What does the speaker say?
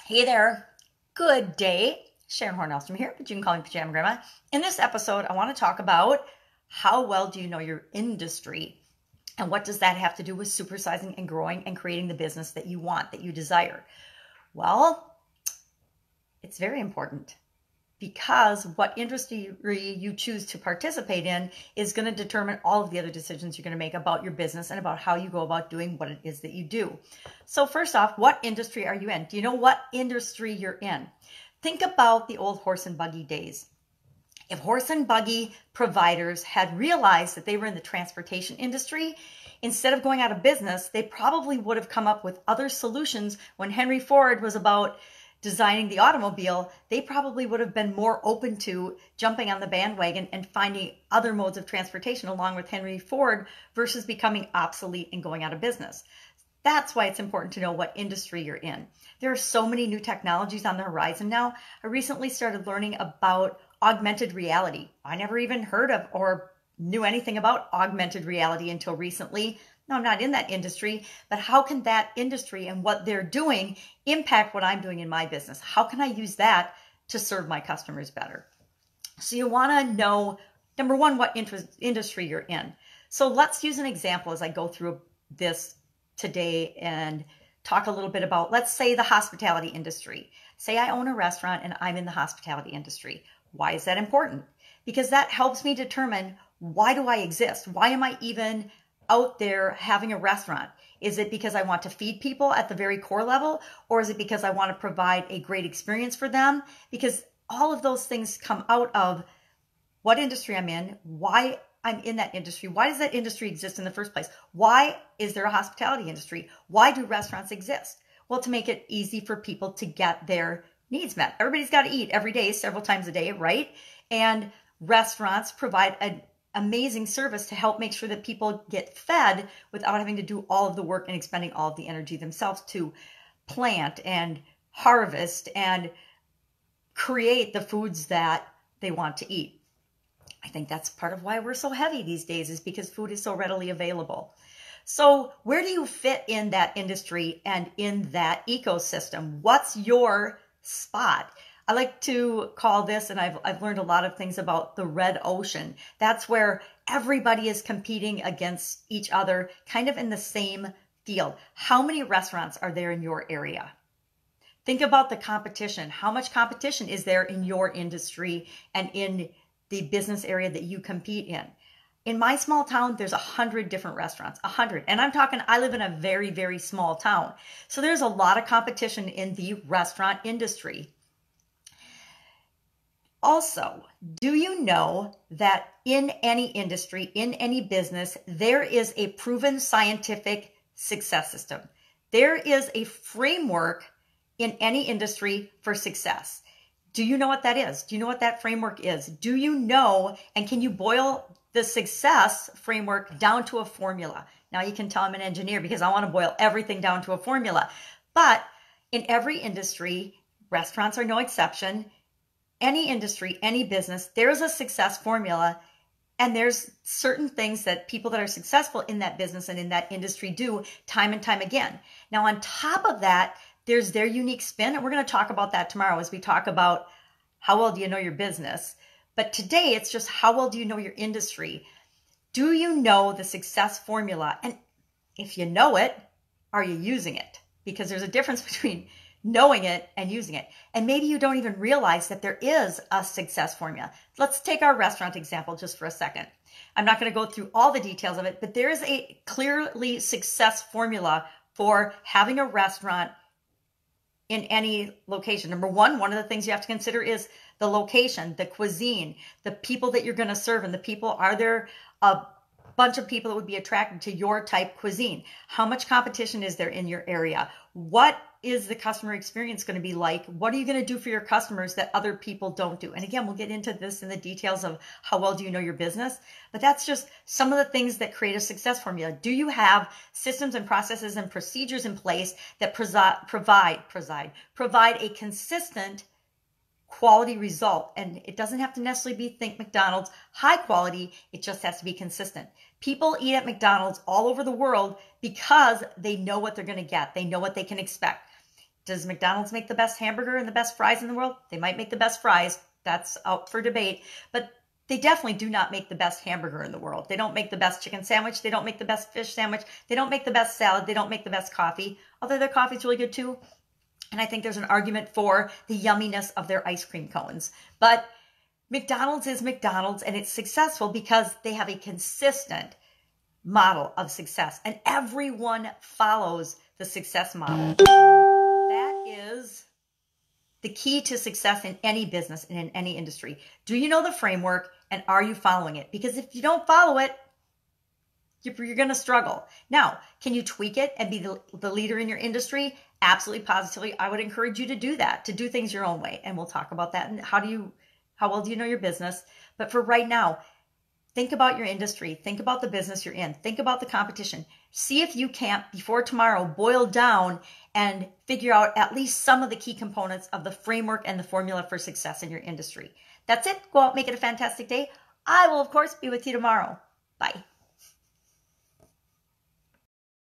Hey there. Good day. Sharon Horne-Ellstrom here, but you can call me Pajama Grandma. In this episode, I want to talk about how well do you know your industry and what does that have to do with supersizing and growing and creating the business that you want, that you desire? Well, it's very important because what industry you choose to participate in is going to determine all of the other decisions you're going to make about your business and about how you go about doing what it is that you do. So first off, what industry are you in? Do you know what industry you're in? Think about the old horse and buggy days. If horse and buggy providers had realized that they were in the transportation industry, instead of going out of business, they probably would have come up with other solutions. When Henry Ford was about designing the automobile, they probably would have been more open to jumping on the bandwagon and finding other modes of transportation along with Henry Ford versus becoming obsolete and going out of business. That's why it's important to know what industry you're in. There are so many new technologies on the horizon now. I recently started learning about augmented reality. I never even heard of or knew anything about augmented reality until recently. No, I'm not in that industry, but how can that industry and what they're doing impact what I'm doing in my business? How can I use that to serve my customers better? So you want to know, number one, what industry you're in. So let's use an example as I go through this today and talk a little bit about, let's say, the hospitality industry. Say I own a restaurant and I'm in the hospitality industry. Why is that important? Because that helps me determine, why do I exist? Why am I even out there having a restaurant? Is it because I want to feed people at the very core level? Or is it because I want to provide a great experience for them? Because all of those things come out of what industry I'm in, why I'm in that industry. Why does that industry exist in the first place? Why is there a hospitality industry? Why do restaurants exist? Well, to make it easy for people to get their needs met. Everybody's got to eat every day, several times a day, right? And restaurants provide an amazing service to help make sure that people get fed without having to do all of the work and expending all of the energy themselves to plant and harvest and create the foods that they want to eat. I think that's part of why we're so heavy these days, is because food is so readily available. So where do you fit in that industry and in that ecosystem? What's your spot? I like to call this, and I've learned a lot of things about the red ocean. That's where everybody is competing against each other, kind of in the same field. How many restaurants are there in your area? Think about the competition. How much competition is there in your industry and in the business area that you compete in? In my small town, there's 100 different restaurants, 100. And I'm talking, I live in a very, very small town. So there's a lot of competition in the restaurant industry. Also, do you know that in any industry, in any business, there is a proven scientific success system? There is a framework in any industry for success. Do you know what that is? Do you know what that framework is? Do you know, and can you boil the success framework down to a formula? Now you can tell I'm an engineer because I want to boil everything down to a formula. But in every industry, restaurants are no exception. Any industry, any business, there's a success formula, and there's certain things that people that are successful in that business and in that industry do time and time again. Now, on top of that, there's their unique spin, and we're going to talk about that tomorrow as we talk about how well do you know your business. But today, it's just how well do you know your industry? Do you know the success formula? And if you know it, are you using it? Because there's a difference between knowing it and using it. And maybe you don't even realize that there is a success formula. Let's take our restaurant example just for a second. I'm not going to go through all the details of it, but there is a clearly success formula for having a restaurant in any location. Number one of the things you have to consider is the location, the cuisine, the people that you're going to serve, and the people, are there a bunch of people that would be attracted to your type cuisine? How much competition is there in your area? What is the customer experience going to be like? What are you going to do for your customers that other people don't do? And again, we'll get into this in the details of how well do you know your business, but that's just some of the things that create a success formula. Do you have systems and processes and procedures in place that provide a consistent quality result? And it doesn't have to necessarily be, think McDonald's, high quality. It just has to be consistent. People eat at McDonald's all over the world because they know what they're going to get. They know what they can expect. Does McDonald's make the best hamburger and the best fries in the world? They might make the best fries. That's out for debate. But they definitely do not make the best hamburger in the world. They don't make the best chicken sandwich. They don't make the best fish sandwich. They don't make the best salad. They don't make the best coffee, although their coffee's really good too. And I think there's an argument for the yumminess of their ice cream cones. But McDonald's is McDonald's, and it's successful because they have a consistent model of success, and everyone follows the success model. That is the key to success in any business and in any industry. Do you know the framework, and are you following it? Because if you don't follow it, you're going to struggle. Now, can you tweak it and be the leader in your industry? Absolutely, positively. I would encourage you to do that, to do things your own way. And we'll talk about that. And how well do you know your business? But for right now, think about your industry. Think about the business you're in. Think about the competition. See if you can't, before tomorrow, boil down and figure out at least some of the key components of the framework and the formula for success in your industry. That's it. Go out, make it a fantastic day. I will, of course, be with you tomorrow. Bye.